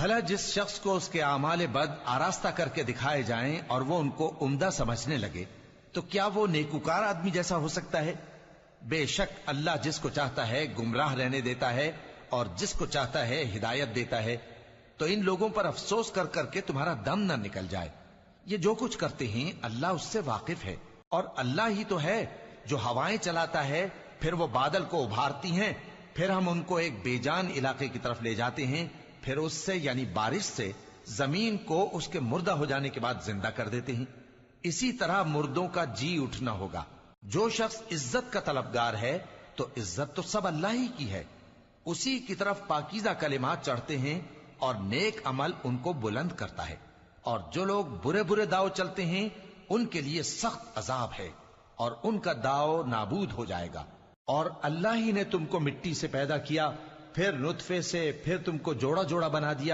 بھلا جس شخص کو اس کے اعمال بد آراستہ کر کے دکھائے جائیں اور وہ ان کو عمدہ سمجھنے لگے تو کیا وہ نیکوکار آدمی جیسا ہو سکتا ہے؟ بے شک اللہ جس کو چاہتا ہے گمراہ رہنے دیتا ہے اور جس کو چاہتا ہے ہدایت دیتا ہے. تو ان لوگوں پر افسوس کر کر کے تمہارا دم نہ نکل جائے. یہ جو کچھ کرتے ہیں اللہ اس سے واقف ہے، اور اللہ ہی تو ہے جو ہوائیں چلاتا ہے، پھر وہ بادل کو ابھارتی ہیں، پھر ہم ان کو ایک بے جان علاقے کی طرف لے جاتے ہیں، پھر اس سے یعنی بارش سے زمین کو اس کے مردہ ہو جانے کے بعد زندہ کر دیتے ہیں. اسی طرح مردوں کا جی اٹھنا ہوگا. جو شخص عزت کا طلبگار ہے تو عزت تو سب اللہ ہی کی ہے. اسی کی طرف پاکیزہ کلمات چڑھتے ہیں اور نیک عمل ان کو بلند کرتا ہے. اور جو لوگ برے برے داؤ چلتے ہیں ان کے لیے سخت عذاب ہے، اور ان کا داؤ نابود ہو جائے گا. اور اللہ ہی نے تم کو مٹی سے پیدا کیا، پھر نطفے سے، پھر تم کو جوڑا جوڑا بنا دیا.